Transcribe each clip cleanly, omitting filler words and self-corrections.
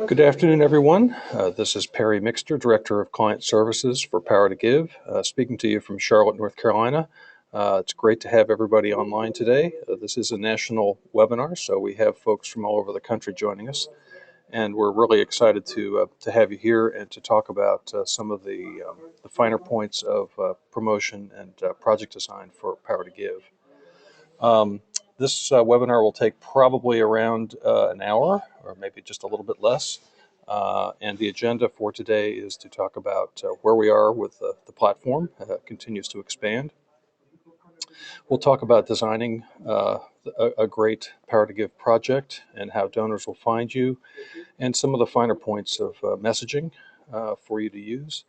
Good afternoon, everyone. This is Perry Mixter, Director of Client Services for Power2give, speaking to you from Charlotte, North Carolina. It's great to have everybody online today. This is a national webinar, so we have folks from all over the country joining us, and we're really excited to have you here and to talk about some of the finer points of promotion and project design for Power2give. This webinar will take probably around an hour or maybe just a little bit less. And the agenda for today is to talk about where we are with the platform. Continues to expand. We'll talk about designing a great Power2give project and how donors will find you, and some of the finer points of messaging for you to use.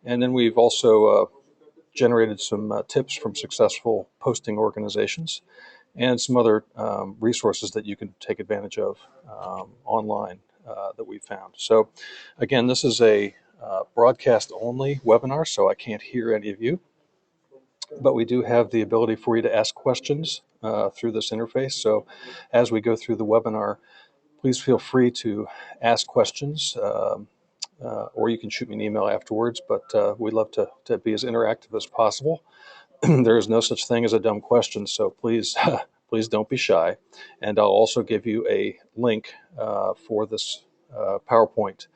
And then we've also generated some tips from successful posting organizations and some other resources that you can take advantage of online that we've found. So again, this is a broadcast only webinar, so I can't hear any of you, but we do have the ability for you to ask questions through this interface. So as we go through the webinar, please feel free to ask questions, or you can shoot me an email afterwards, but we'd love to be as interactive as possible. There is no such thing as a dumb question, so please please don't be shy. And I'll also give you a link for this PowerPoint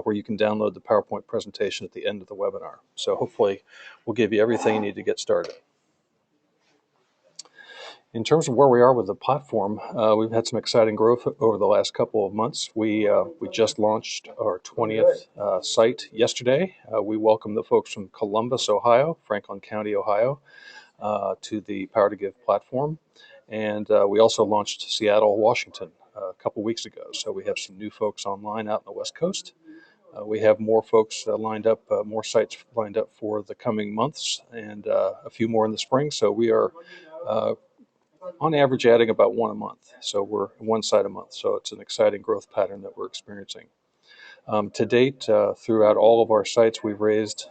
where you can download the PowerPoint presentation at the end of the webinar. So hopefully we'll give you everything you need to get started. In terms of where we are with the platform, we've had some exciting growth over the last couple of months. We just launched our 20th site yesterday. We welcome the folks from Columbus, Ohio, Franklin County, Ohio, to the Power2give platform. And we also launched Seattle, Washington a couple weeks ago. So we have some new folks online out on the West Coast. We have more folks lined up, more sites lined up for the coming months, and a few more in the spring. So we are on average adding about one a month. So we're one site a month. So it's an exciting growth pattern that we're experiencing. To date, throughout all of our sites, we've raised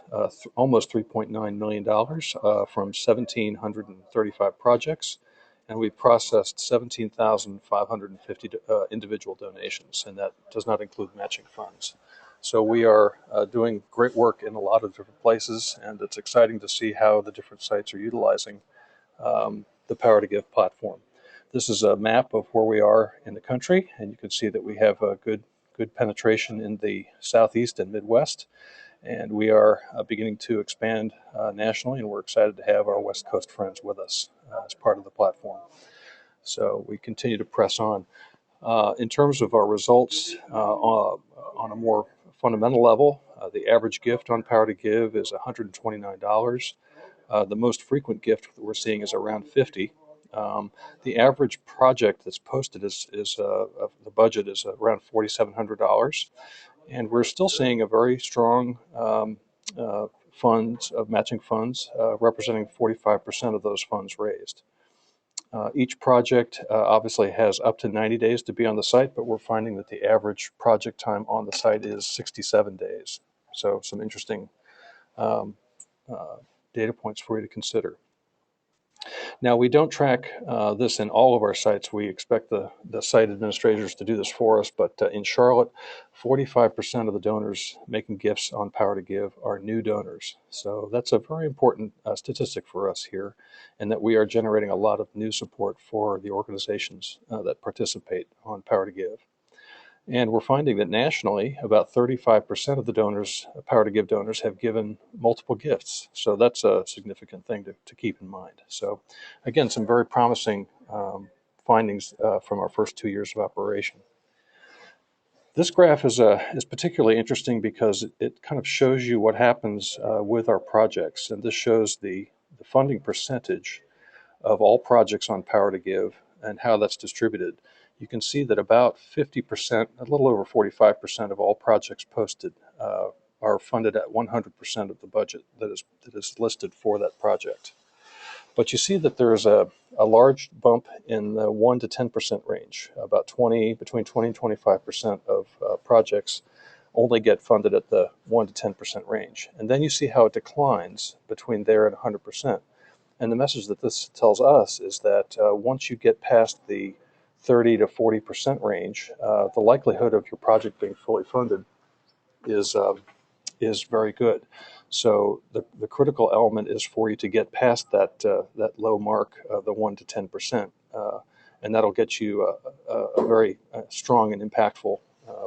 almost $3.9 million from 1,735 projects, and we've processed 17,550 individual donations, and that does not include matching funds. So we are doing great work in a lot of different places, and it's exciting to see how the different sites are utilizing the Power2give platform. This is a map of where we are in the country, and you can see that we have a good penetration in the Southeast and Midwest, and we are beginning to expand nationally, and we're excited to have our West Coast friends with us as part of the platform. So we continue to press on. In terms of our results on a more fundamental level, the average gift on Power2give is $129. The most frequent gift that we're seeing is around $50. The average project that's posted is the budget is around $4,700, and we're still seeing a very strong funds of matching funds, representing 45% of those funds raised. Each project obviously has up to 90 days to be on the site, but we're finding that the average project time on the site is 67 days. So some interesting data points for you to consider. Now, we don't track this in all of our sites. We expect the site administrators to do this for us, but in Charlotte, 45% of the donors making gifts on Power2give are new donors. So that's a very important statistic for us here, and that we are generating a lot of new support for the organizations that participate on Power2give. And we're finding that nationally, about 35% of the donors, Power2give donors, have given multiple gifts. So that's a significant thing to keep in mind. So again, some very promising findings from our first 2 years of operation. This graph is particularly interesting because it kind of shows you what happens with our projects. And this shows the funding percentage of all projects on Power2give and how that's distributed. You can see that about 50%, a little over 45% of all projects posted are funded at 100% of the budget that is listed for that project. But you see that there is a large bump in the 1 to 10% range. About between 20 and 25% of projects only get funded at the 1 to 10% range. And then you see how it declines between there and 100%. And the message that this tells us is that once you get past the 30 to 40% range, the likelihood of your project being fully funded is very good. So the critical element is for you to get past that low mark, the 1 to 10%, and that'll get you a very strong and impactful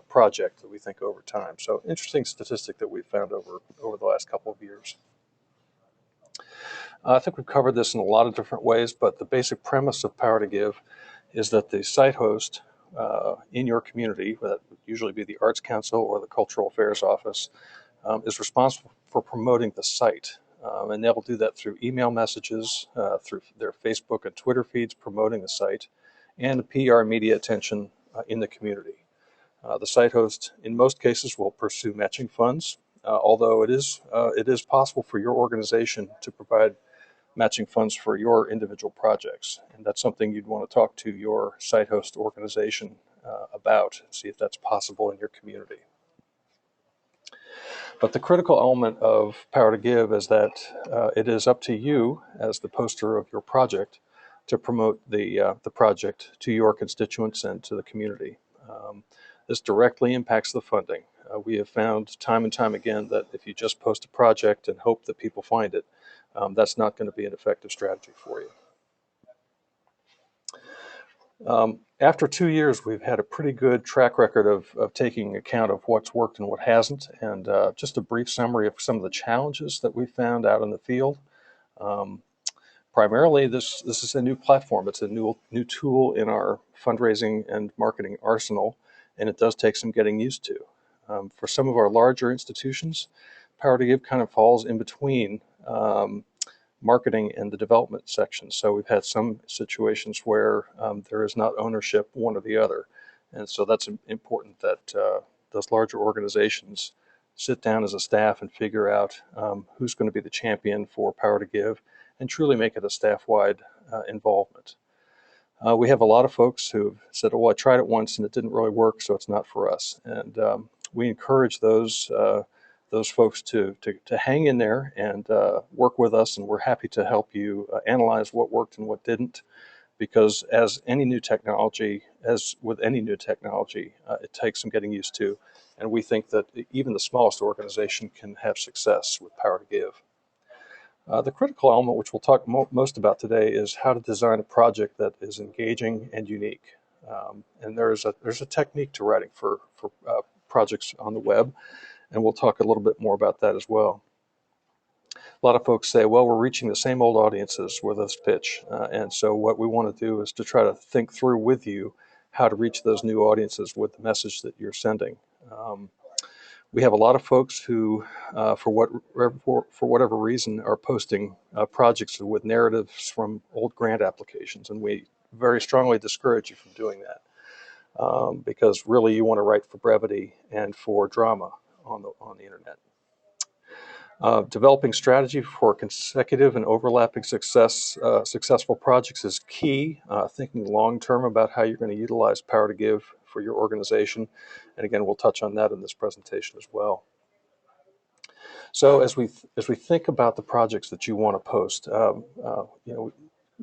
project that we think over time. So interesting statistic that we've found over the last couple of years. I think we've covered this in a lot of different ways, but the basic premise of Power2give is that the site host in your community, that would usually be the Arts Council or the Cultural Affairs Office, is responsible for promoting the site. And they'll do that through email messages, through their Facebook and Twitter feeds promoting the site, and PR media attention in the community. The site host, in most cases, will pursue matching funds, although it is possible for your organization to provide matching funds for your individual projects. And that's something you'd want to talk to your site host organization about, see if that's possible in your community. But the critical element of Power2give is that it is up to you as the poster of your project to promote the project to your constituents and to the community. This directly impacts the funding. We have found time and time again that if you just post a project and hope that people find it, that's not going to be an effective strategy for you. After 2 years, we've had a pretty good track record of taking account of what's worked and what hasn't, and just a brief summary of some of the challenges that we found out in the field. Primarily, this is a new platform. It's a new tool in our fundraising and marketing arsenal, and it does take some getting used to. For some of our larger institutions, Power2give kind of falls in between marketing and the development section. So we've had some situations where there is not ownership one or the other. And so that's important that those larger organizations sit down as a staff and figure out who's going to be the champion for Power2give and truly make it a staff-wide involvement. We have a lot of folks who've said, well, I tried it once and it didn't really work, so it's not for us. And we encourage those folks to hang in there and work with us, and we're happy to help you analyze what worked and what didn't, because as with any new technology, it takes some getting used to, and we think that even the smallest organization can have success with Power2give. The critical element, which we'll talk most about today, is how to design a project that is engaging and unique. And there's a technique to writing for projects on the web, and we'll talk a little bit more about that as well. A lot of folks say, well, we're reaching the same old audiences with this pitch, and so what we want to do is to try to think through with you how to reach those new audiences with the message that you're sending. We have a lot of folks who, for whatever reason, are posting projects with narratives from old grant applications, and we very strongly discourage you from doing that, because really you want to write for brevity and for drama on the internet. Developing strategy for consecutive and overlapping successful projects is key. Thinking long-term about how you're going to utilize Power2give for your organization. And again, we'll touch on that in this presentation as well. So as we think about the projects that you want to post,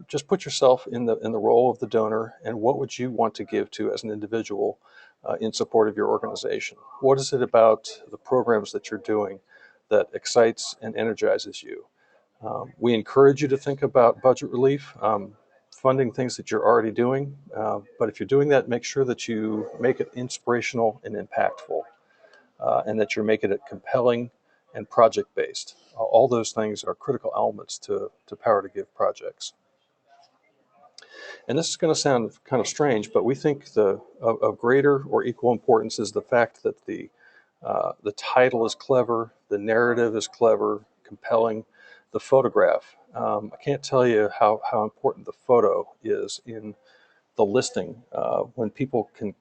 just put yourself in the role of the donor, and what would you want to give to as an individual in support of your organization? What is it about the programs that you're doing that excites and energizes you? We encourage you to think about budget relief, funding things that you're already doing, but if you're doing that, make sure that you make it inspirational and impactful, and that you're making it compelling and project-based. All those things are critical elements to Power2give projects. And this is going to sound kind of strange, but we think of greater or equal importance is the fact that the title is clever, the narrative is clever, compelling, the photograph. I can't tell you how important the photo is in the listing. When people can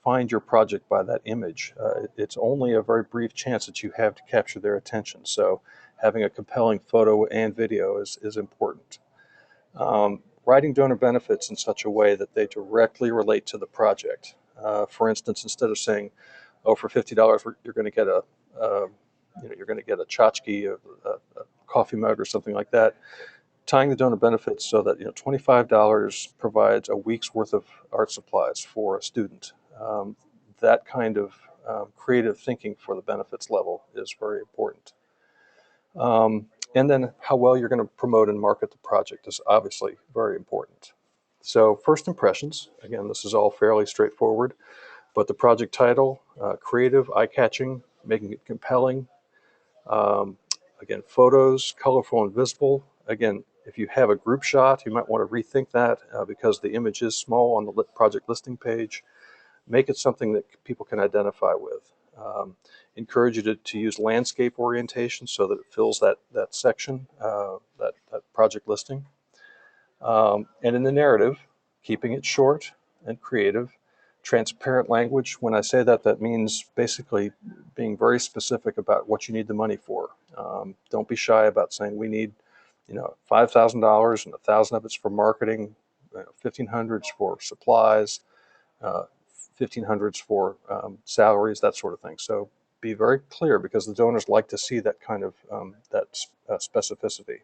find your project by that image, it's only a very brief chance that you have to capture their attention. So having a compelling photo and video is important. Writing donor benefits in such a way that they directly relate to the project. For instance, instead of saying, "Oh, for $50, you're going to get a tchotchke, a coffee mug, or something like that," tying the donor benefits so that $25 provides a week's worth of art supplies for a student. That kind of creative thinking for the benefits level is very important. And then how well you're going to promote and market the project is obviously very important. So first impressions, again, this is all fairly straightforward, but the project title, creative, eye-catching, making it compelling. Um, Again, photos, colorful and visible. Again, if you have a group shot, you might want to rethink that because the image is small on the project listing page. Make it something that people can identify with. Encourage you to use landscape orientation so that it fills that section, that project listing. And in the narrative, keeping it short and creative, transparent language. When I say that, that means basically being very specific about what you need the money for. Don't be shy about saying we need, $5,000 and 1,000 of it's for marketing, 1,500's for supplies, 1,500's for salaries, that sort of thing. So be very clear because the donors like to see that kind of specificity.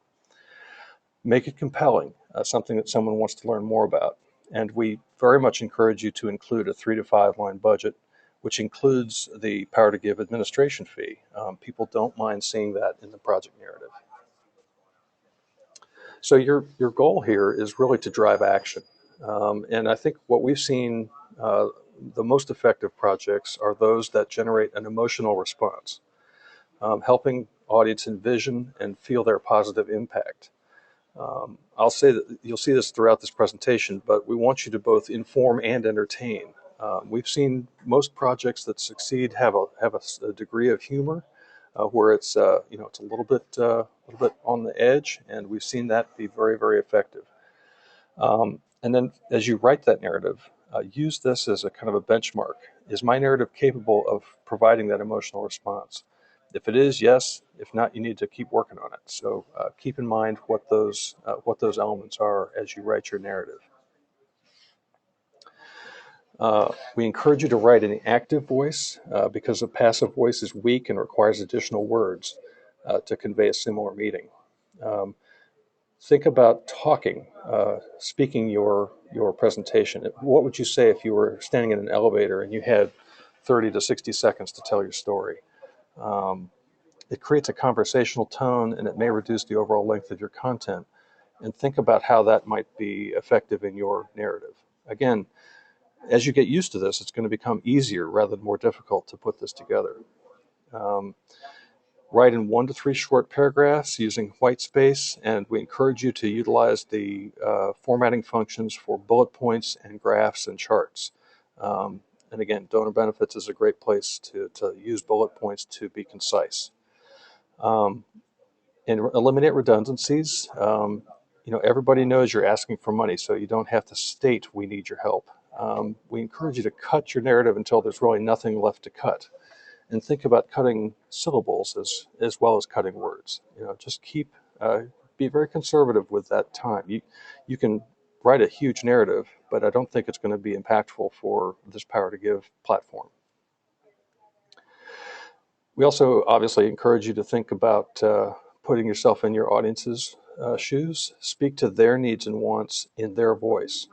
Make it compelling, something that someone wants to learn more about. And we very much encourage you to include a 3 to 5 line budget, which includes the Power to Give administration fee. People don't mind seeing that in the project narrative. So your goal here is really to drive action. And I think what we've seen, the most effective projects are those that generate an emotional response, helping audience envision and feel their positive impact. I'll say that you'll see this throughout this presentation, but we want you to both inform and entertain. We've seen most projects that succeed have a degree of humor, where it's a little bit on the edge, and we've seen that be very, very effective. And then as you write that narrative, use this as a kind of a benchmark. Is my narrative capable of providing that emotional response? If it is, yes. If not, you need to keep working on it. So keep in mind what those elements are as you write your narrative. We encourage you to write in the active voice because the passive voice is weak and requires additional words to convey a similar meaning. Think about talking, speaking your presentation. What would you say if you were standing in an elevator and you had 30 to 60 seconds to tell your story? It creates a conversational tone and it may reduce the overall length of your content. And think about how that might be effective in your narrative. Again, as you get used to this, it's going to become easier rather than more difficult to put this together. Write in 1 to 3 short paragraphs using white space, and we encourage you to utilize the formatting functions for bullet points and graphs and charts. And again, donor benefits is a great place to use bullet points to be concise. And eliminate redundancies. Everybody knows you're asking for money, so you don't have to state we need your help. We encourage you to cut your narrative until there's really nothing left to cut. And think about cutting syllables as well as cutting words. Just be very conservative with that time. You can write a huge narrative, but I don't think it's going to be impactful for this Power to Give platform. We also obviously encourage you to think about putting yourself in your audience's shoes. Speak to their needs and wants in their voice.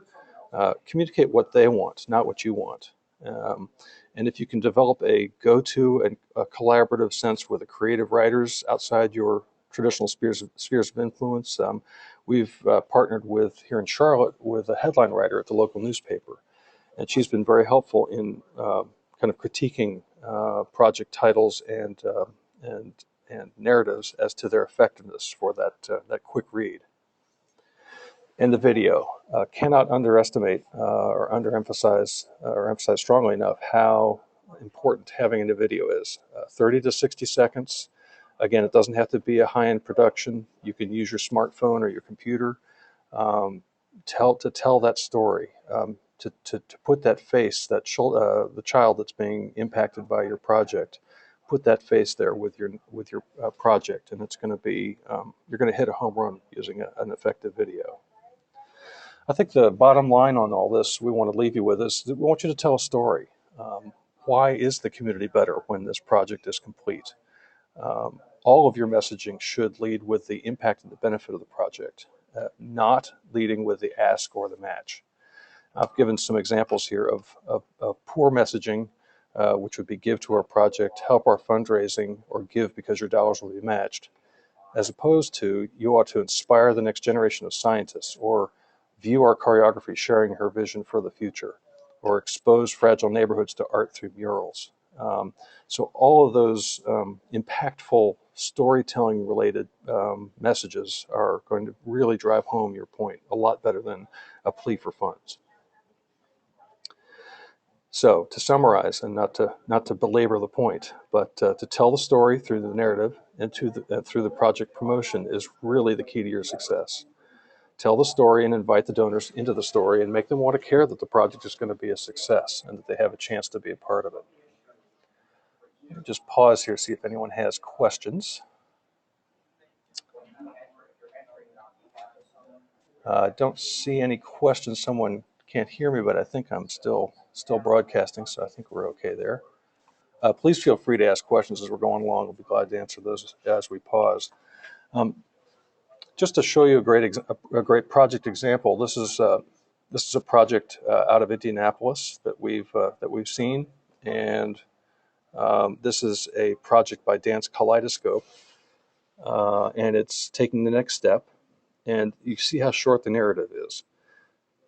Communicate what they want, not what you want. And if you can develop a go-to and a collaborative sense with the creative writers outside your traditional spheres of influence, we've partnered with, here in Charlotte, with a headline writer at the local newspaper. And she's been very helpful in kind of critiquing project titles and narratives as to their effectiveness for that quick read. And the video, cannot underestimate or underemphasize or emphasize strongly enough how important having a video is. 30 to 60 seconds. Again, it doesn't have to be a high-end production. You can use your smartphone or your computer to tell that story, to put that face, the child that's being impacted by your project. Put that face there with your project, and it's going to be you're going to hit a home run using an effective video. I think the bottom line on all this we want to leave you with is that we want you to tell a story. Why is the community better when this project is complete? all of your messaging should lead with the impact and the benefit of the project, not leading with the ask or the match. I've given some examples here of poor messaging, which would be give to our project, help our fundraising, or give because your dollars will be matched, as opposed to you ought to inspire the next generation of scientists, or view our choreography sharing her vision for the future, or expose fragile neighborhoods to art through murals. So all of those impactful storytelling related messages are going to really drive home your point a lot better than a plea for funds. So to summarize, and not to belabor the point, but to tell the story through the narrative and through the project promotion is really the key to your success. Tell the story and invite the donors into the story and make them want to care that the project is going to be a success and that they have a chance to be a part of it. Just pause here, see if anyone has questions. I don't see any questions. Someone can't hear me, but I think I'm still broadcasting, so I think we're okay there. Please feel free to ask questions as we're going along. We'll be glad to answer those as we pause. Just to show you a great project example, this is a project out of Indianapolis that we've seen, and this is a project by Dance Kaleidoscope, and it's taking the next step. And you see how short the narrative is.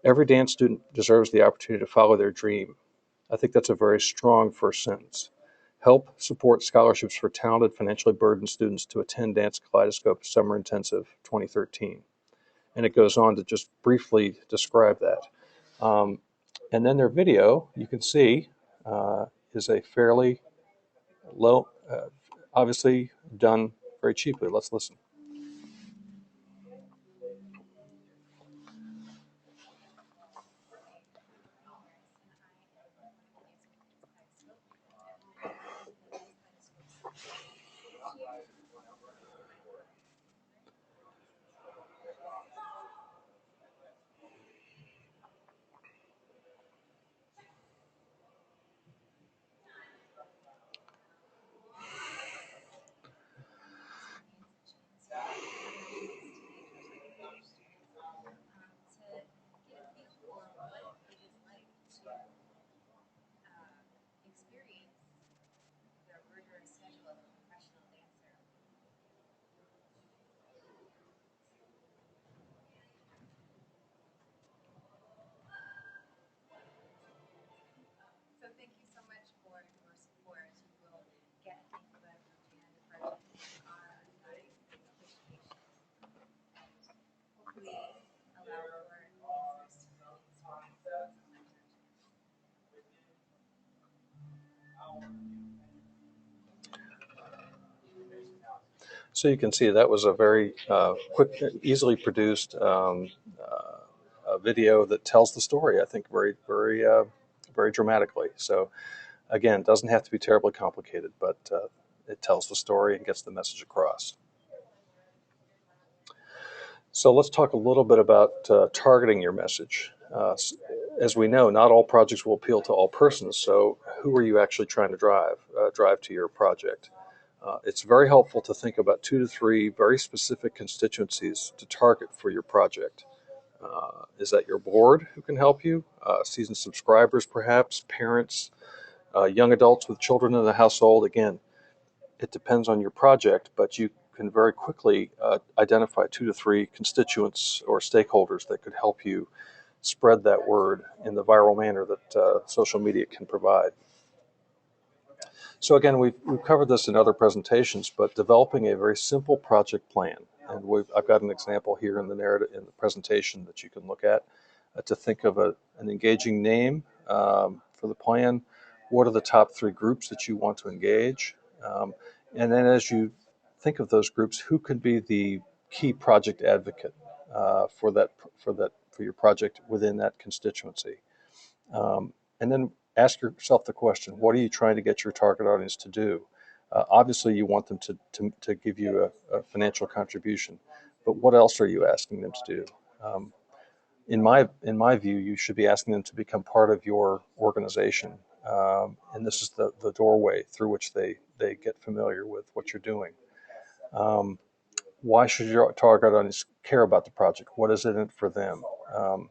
Every dance student deserves the opportunity to follow their dream. I think that's a very strong first sentence. Help support scholarships for talented, financially burdened students to attend Dance Kaleidoscope Summer Intensive 2013. And it goes on to just briefly describe that. And then their video, you can see, is a fairly low, obviously done very cheaply. Let's listen. So you can see that was a very quick, easily produced video that tells the story, I think, very dramatically. So again, it doesn't have to be terribly complicated, but it tells the story and gets the message across. So let's talk a little bit about targeting your message. As we know, not all projects will appeal to all persons. So who are you actually trying to drive to your project? It's very helpful to think about 2 to 3 very specific constituencies to target for your project. Is that your board who can help you? Seasoned subscribers, perhaps, parents, young adults with children in the household. Again, it depends on your project, but you can very quickly identify 2 to 3 constituents or stakeholders that could help you spread that word in the viral manner that social media can provide. So again, we've covered this in other presentations, but developing a very simple project plan. And I've got an example here in the narrative in the presentation that you can look at to think of an engaging name for the plan. What are the top 3 groups that you want to engage? And then as you think of those groups, who could be the key project advocate for your project within that constituency? And then ask yourself the question, what are you trying to get your target audience to do? Obviously, you want them to give you a financial contribution, but what else are you asking them to do? In my view, you should be asking them to become part of your organization, and this is the doorway through which they get familiar with what you're doing. Why should your target audience care about the project? What is it in it for them? Um,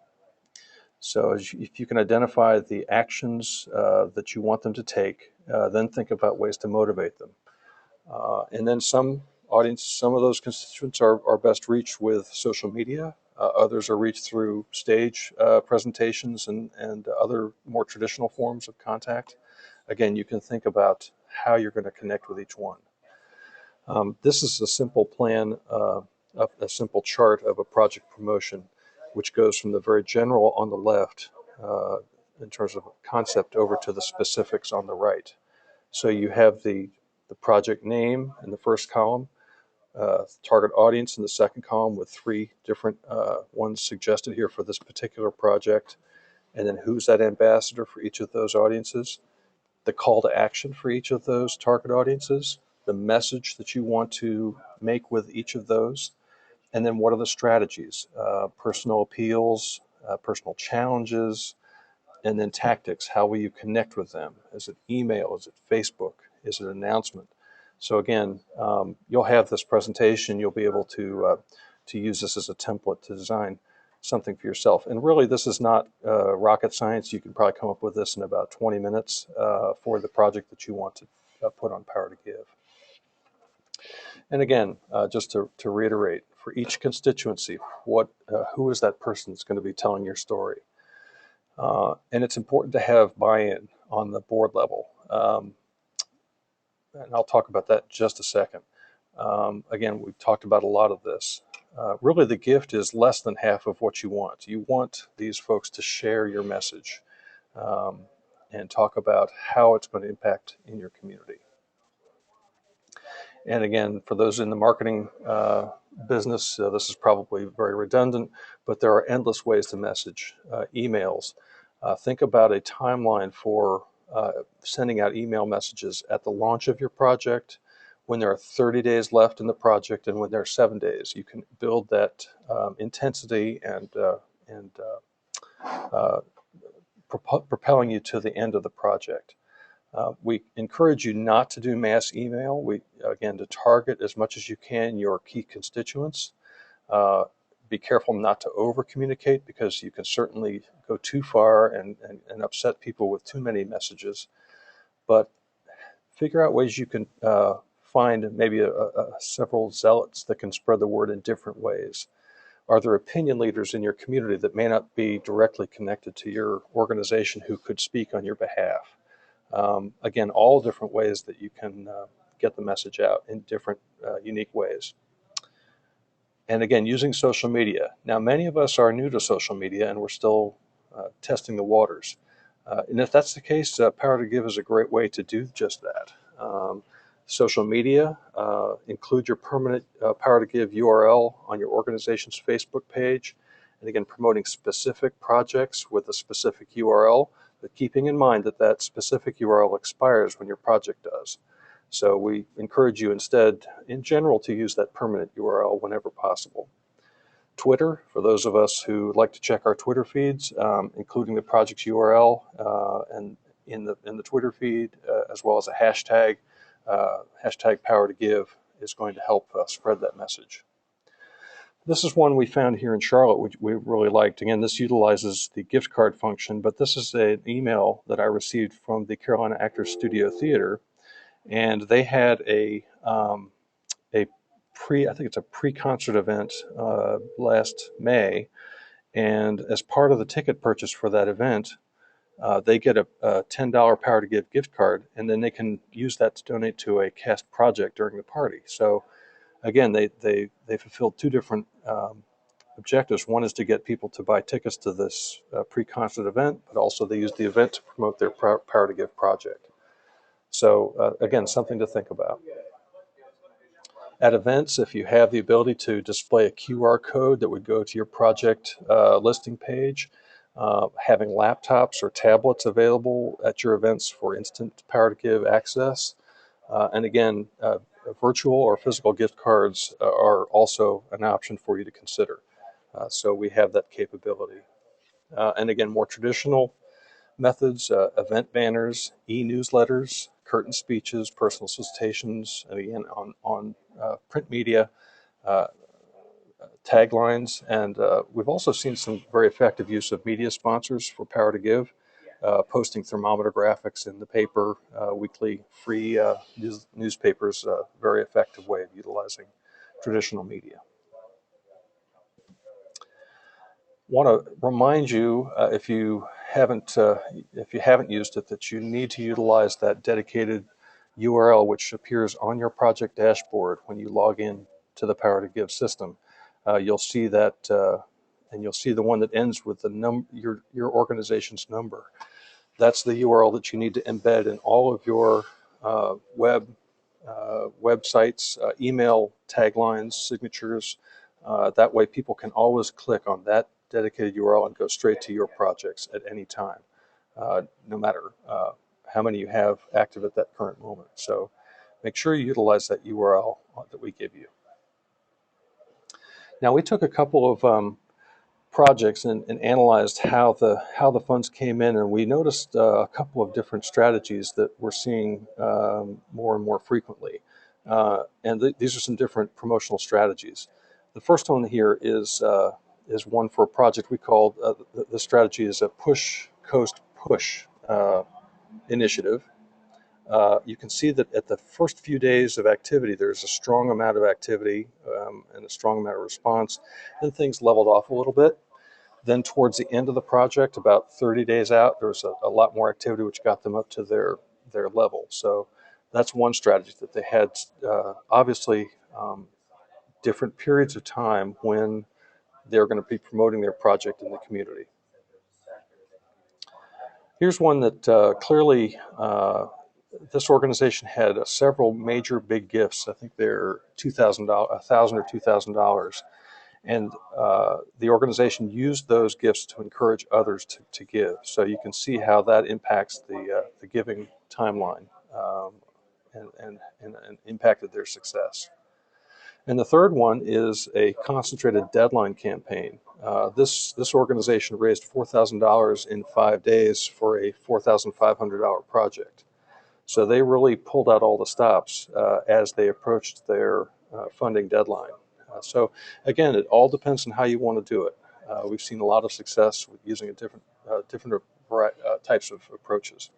so if you can identify the actions that you want them to take, then think about ways to motivate them. And then some of those constituents are best reached with social media. Others are reached through stage presentations and other more traditional forms of contact. Again, you can think about how you're going to connect with each one. This is a simple plan, a simple chart of a project promotion, which goes from the very general on the left uh, in terms of concept over to the specifics on the right. So you have the project name in the first column, target audience in the second column with three different ones suggested here for this particular project, and then who's that ambassador for each of those audiences, the call to action for each of those target audiences, the message that you want to make with each of those, and then what are the strategies, personal appeals, personal challenges, and then tactics. How will you connect with them? Is it email? Is it Facebook? Is it an announcement? So again, you'll have this presentation. You'll be able to use this as a template to design something for yourself. And really, this is not rocket science. You can probably come up with this in about 20 minutes for the project that you want to put on Power to Give. And again, just to reiterate, for each constituency, who is that person that's going to be telling your story? And it's important to have buy-in on the board level. And I'll talk about that in just a second. Again, we've talked about a lot of this. Really, the gift is less than half of what you want. You want these folks to share your message um, and talk about how it's going to impact in your community. And again, for those in the marketing business, this is probably very redundant, but there are endless ways to message. Emails. Think about a timeline for sending out email messages at the launch of your project, when there are 30 days left in the project, and when there are 7 days. You can build that intensity and propelling you to the end of the project. We encourage you not to do mass email. Again, to target as much as you can your key constituents. Be careful not to over communicate, because you can certainly go too far and upset people with too many messages. But figure out ways you can find maybe several zealots that can spread the word in different ways. Are there opinion leaders in your community that may not be directly connected to your organization who could speak on your behalf? Again, all different ways that you can get the message out in different unique ways. And again, using social media. Now, many of us are new to social media and we're still testing the waters. And if that's the case, Power to Give is a great way to do just that. Social media, include your permanent Power to Give URL on your organization's Facebook page. And again, promoting specific projects with a specific URL, but keeping in mind that that specific URL expires when your project does. So we encourage you instead, in general, to use that permanent URL whenever possible. Twitter, for those of us who like to check our Twitter feeds, including the project's URL and in the Twitter feed, as well as a hashtag, hashtag Power to Give, is going to help spread that message. This is one we found here in Charlotte, which we really liked. Again, this utilizes the gift card function, but this is an email that I received from the Carolina Actors Studio Theater, and they had a I think it's a pre-concert event last May, and as part of the ticket purchase for that event, they get a $10 Power to Give gift card, and then they can use that to donate to a cast project during the party. So again, they fulfilled two different objectives. One is to get people to buy tickets to this pre-concert event, but also they used the event to promote their Power to Give project. So again, something to think about. At events, if you have the ability to display a QR code that would go to your project listing page, having laptops or tablets available at your events for instant Power to Give access. And again, virtual or physical gift cards are also an option for you to consider. So we have that capability. And again, more traditional methods, event banners, e-newsletters, curtain speeches, personal solicitations, and again on print media, uh, taglines, and we've also seen some very effective use of media sponsors for Power2give, posting thermometer graphics in the paper, weekly free newspapers, very effective way of utilizing traditional media. Want to remind you, if you haven't used it, that you need to utilize that dedicated URL which appears on your project dashboard when you log in to the Power2give system. You'll see that, and you'll see the one that ends with your organization's number. That's the URL that you need to embed in all of your websites, email taglines, signatures. That way people can always click on that dedicated URL and go straight to your projects at any time, no matter how many you have active at that current moment. So make sure you utilize that URL that we give you. Now, we took a couple of projects and analyzed how the funds came in, and we noticed a couple of different strategies that we're seeing more and more frequently. These are some different promotional strategies. The first one here is one for a project we called the strategy is a push coast push initiative. You can see that at the first few days of activity, there's a strong amount of activity and a strong amount of response. Then things leveled off a little bit. Then towards the end of the project, about 30 days out, there was a lot more activity, which got them up to their level. So that's one strategy that they had. Obviously, different periods of time when they're going to be promoting their project in the community. Here's one that clearly this organization had several major big gifts. I think they're $2,000, $1,000 or $2,000. And the organization used those gifts to encourage others to give. So you can see how that impacts the giving timeline and impacted their success. And the third one is a concentrated deadline campaign. This organization raised $4,000 in 5 days for a $4,500 project. So they really pulled out all the stops as they approached their funding deadline. So again, it all depends on how you want to do it. We've seen a lot of success with using different types of approaches.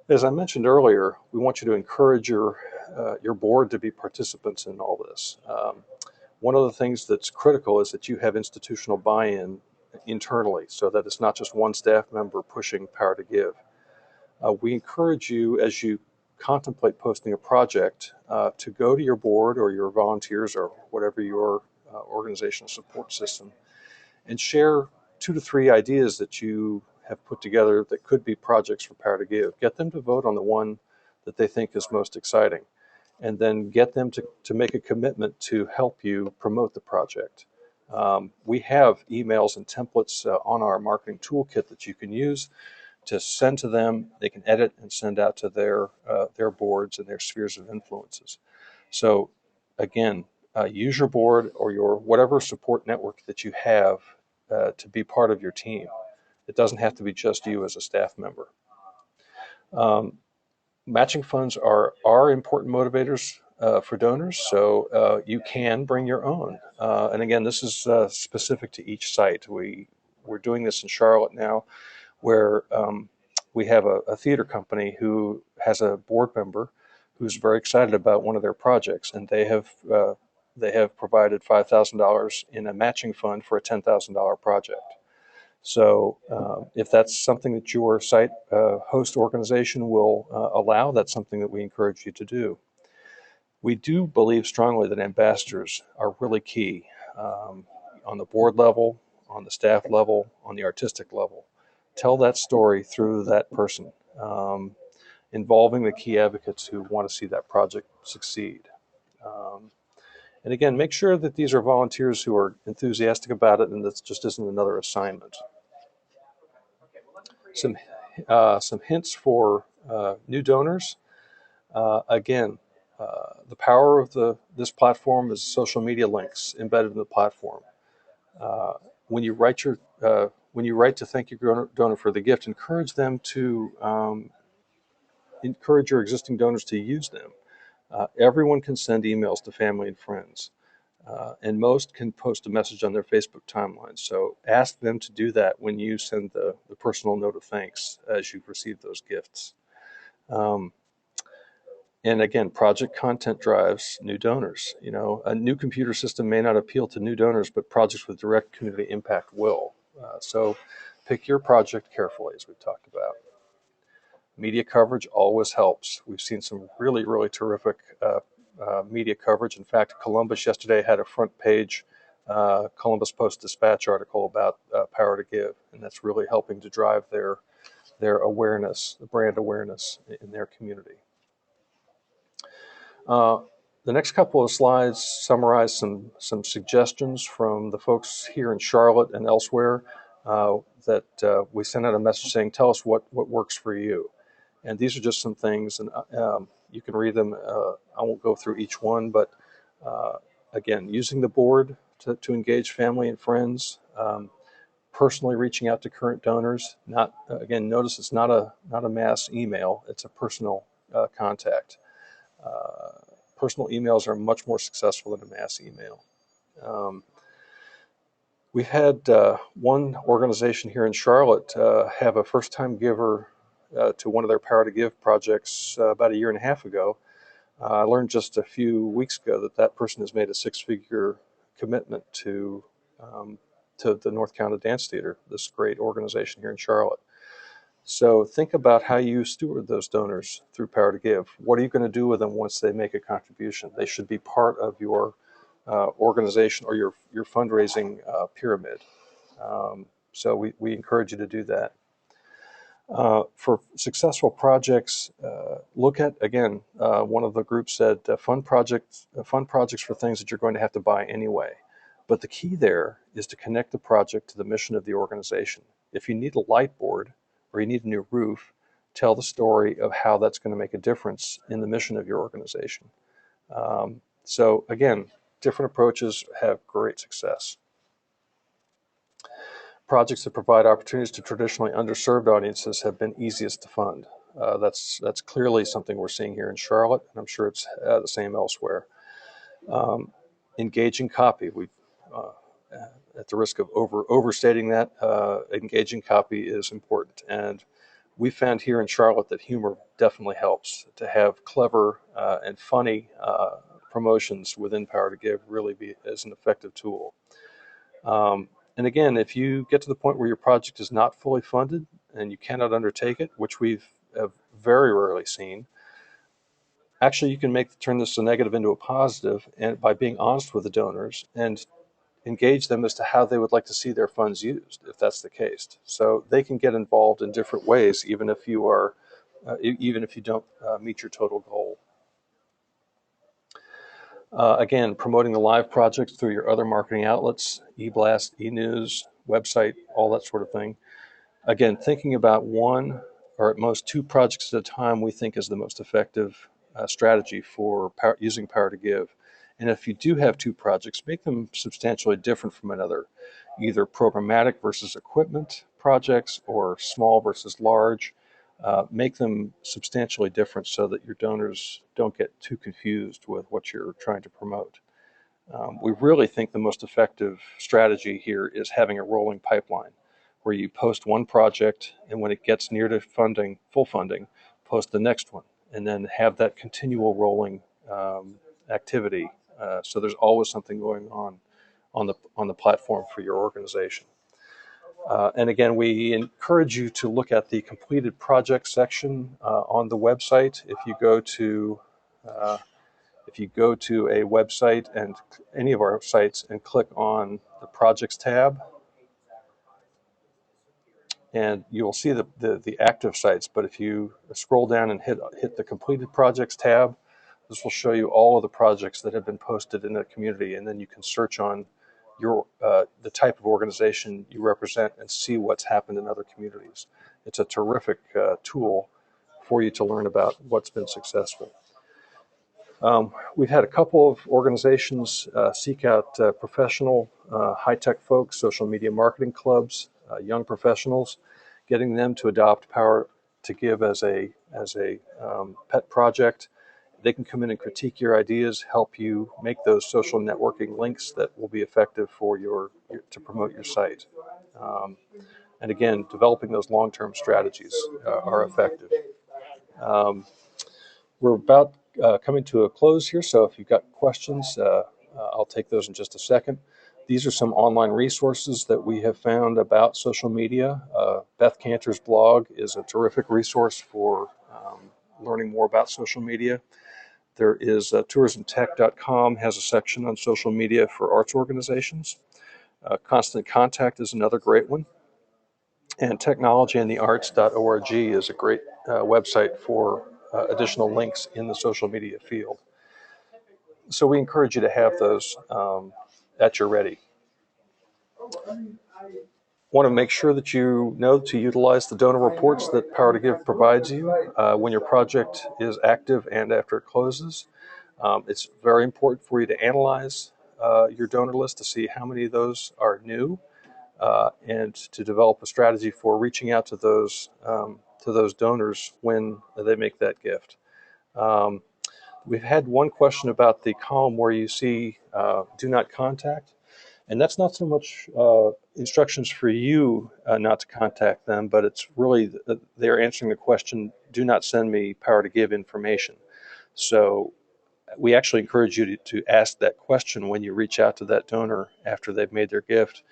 As I mentioned earlier, we want you to encourage your board to be participants in all this. One of the things that's critical is that you have institutional buy-in internally, so that it's not just one staff member pushing Power2give. We encourage you, as you contemplate posting a project, to go to your board or your volunteers or whatever your organizational support system and share 2 to 3 ideas that you have put together that could be projects for Power2give. Get them to vote on the one that they think is most exciting, and then get them to make a commitment to help you promote the project. We have emails and templates on our marketing toolkit that you can use to send to them. They can edit and send out to their boards and their spheres of influences. So again, use your board or your whatever support network that you have to be part of your team. It doesn't have to be just you as a staff member. Matching funds are important motivators for donors, so you can bring your own. And again, this is specific to each site. We're doing this in Charlotte now, where we have a theater company who has a board member who's very excited about one of their projects, and they have provided $5,000 in a matching fund for a $10,000 project. So if that's something that your site host organization will allow, that's something that we encourage you to do. We do believe strongly that ambassadors are really key on the board level, on the staff level, on the artistic level. Tell that story through that person, involving the key advocates who want to see that project succeed. And again, make sure that these are volunteers who are enthusiastic about it and this just isn't another assignment. Some hints for new donors. Again, the power of this platform is social media links embedded in the platform. When you write when you write to thank your donor for the gift, encourage them to encourage your existing donors to use them. Everyone can send emails to family and friends, and most can post a message on their Facebook timeline. So ask them to do that when you send the personal note of thanks as you've received those gifts. Um, and again, project content drives new donors. You know, a new computer system may not appeal to new donors, but projects with direct community impact will. So pick your project carefully, as we've talked about. Media coverage always helps. We've seen some really, really terrific media coverage. In fact, Columbus yesterday had a front page Columbus Post-Dispatch article about Power2give, and that's really helping to drive their awareness, the brand awareness in their community. Uh, the next couple of slides summarize some suggestions from the folks here in Charlotte and elsewhere that we sent out a message saying, tell us what works for you. And these are just some things, and you can read them. I won't go through each one, but again, using the board to engage family and friends, personally reaching out to current donors. Not again, notice it's not a mass email; it's a personal contact. Personal emails are much more successful than a mass email. We've had one organization here in Charlotte have a first-time giver to one of their Power2give projects about a year and a half ago. I learned just a few weeks ago that that person has made a six-figure commitment to the North Carolina Dance Theater, this great organization here in Charlotte. So think about how you steward those donors through Power2give. What are you going to do with them once they make a contribution? They should be part of your organization or your fundraising pyramid. So we encourage you to do that. For successful projects, look at, again, one of the groups said fund projects for things that you're going to have to buy anyway. But the key there is to connect the project to the mission of the organization. If you need a light board or you need a new roof, tell the story of how that's going to make a difference in the mission of your organization. So again, different approaches have great success. Projects that provide opportunities to traditionally underserved audiences have been easiest to fund. That's clearly something we're seeing here in Charlotte, and I'm sure it's the same elsewhere. Engaging copy. We, at the risk of overstating that, engaging copy is important, and we found here in Charlotte that humor definitely helps. To have clever and funny promotions within Power2give really is an effective tool. And again, if you get to the point where your project is not fully funded and you cannot undertake it, which we've very rarely seen, actually you can turn this a negative into a positive, and by being honest with the donors and engage them as to how they would like to see their funds used, if that's the case. So they can get involved in different ways, even if you don't meet your total goal. Again, promoting the live projects through your other marketing outlets, e-blast, e-news, website, all that sort of thing. Again, thinking about one or at most two projects at a time we think is the most effective strategy for using Power2give. And if you do have two projects, make them substantially different from another, either programmatic versus equipment projects or small versus large. Make them substantially different so that your donors don't get too confused with what you're trying to promote. We really think the most effective strategy here is having a rolling pipeline where you post one project, and when it gets near to funding, full funding, post the next one, and then have that continual rolling activity. So there's always something going on the platform for your organization. And again, we encourage you to look at the completed project section on the website. If you go to a website and any of our sites and click on the projects tab, and you'll see the active sites. But if you scroll down and hit the completed projects tab, this will show you all of the projects that have been posted in the community, and then you can search on the type of organization you represent and see what's happened in other communities. It's a terrific tool for you to learn about what's been successful. We've had a couple of organizations seek out professional, high-tech folks, social media marketing clubs, young professionals, getting them to adopt Power to Give as a pet project. They can come in and critique your ideas, help you make those social networking links that will be effective for to promote your site. Um, and again, developing those long-term strategies are effective. Um, we're about coming to a close here, so if you've got questions, I'll take those in just a second. These are some online resources that we have found about social media. Beth Cantor's blog is a terrific resource for learning more about social media. There is tourismtech.com has a section on social media for arts organizations. Constant Contact is another great one. And technologyandthearts.org is a great website for additional links in the social media field. So we encourage you to have those at your ready. Want to make sure that you know to utilize the donor reports that Power2give provides you when your project is active and after it closes. It's very important for you to analyze your donor list to see how many of those are new and to develop a strategy for reaching out to those donors when they make that gift. We've had one question about the column where you see do not contact, and that's not so much instructions for you not to contact them, but it's really they're answering the question, do not send me Power2give information. So we actually encourage you to ask that question when you reach out to that donor after they've made their gift.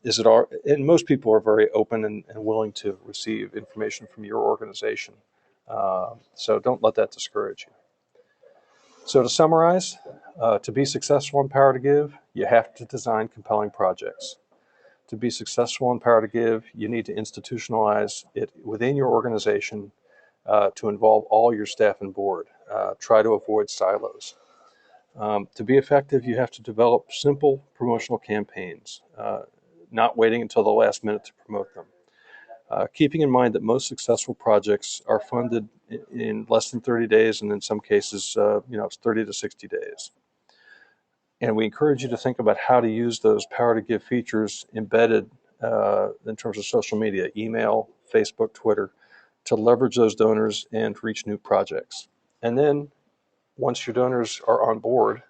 Is it all? And most people are very open and willing to receive information from your organization. So don't let that discourage you. So to summarize, to be successful in Power2give, you have to design compelling projects. To be successful in Power2give, you need to institutionalize it within your organization to involve all your staff and board. Try to avoid silos. To be effective, you have to develop simple promotional campaigns, not waiting until the last minute to promote them. Keeping in mind that most successful projects are funded in less than 30 days, and in some cases, it's 30 to 60 days. And we encourage you to think about how to use those Power2give features embedded in terms of social media, email, Facebook, Twitter, to leverage those donors and reach new projects. And then once your donors are on board,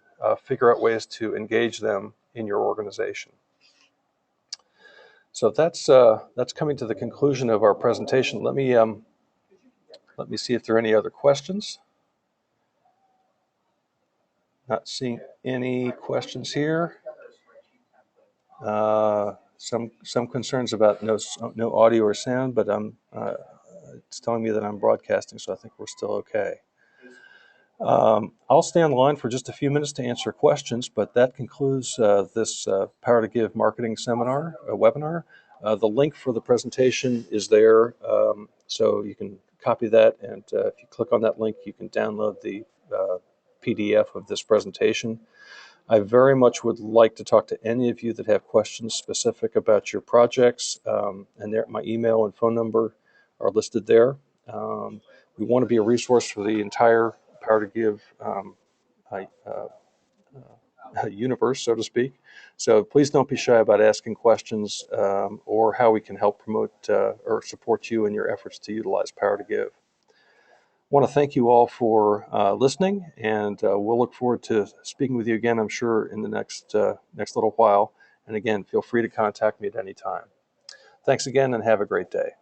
figure out ways to engage them in your organization. So that's coming to the conclusion of our presentation. Let me see if there are any other questions. Not seeing any questions here. Some concerns about no audio or sound, but it's telling me that I'm broadcasting, so I think we're still okay. I'll stay on the line for just a few minutes to answer questions, but that concludes this Power2give marketing seminar, webinar. The link for the presentation is there, so you can copy that, and if you click on that link, you can download the PDF of this presentation. I very much would like to talk to any of you that have questions specific about your projects, and my email and phone number are listed there. We want to be a resource for the entire Power2give universe, so to speak. So please don't be shy about asking questions or how we can help promote or support you in your efforts to utilize Power2give. I want to thank you all for listening, and we'll look forward to speaking with you again, I'm sure, in the next little while. And again, feel free to contact me at any time. Thanks again, and have a great day.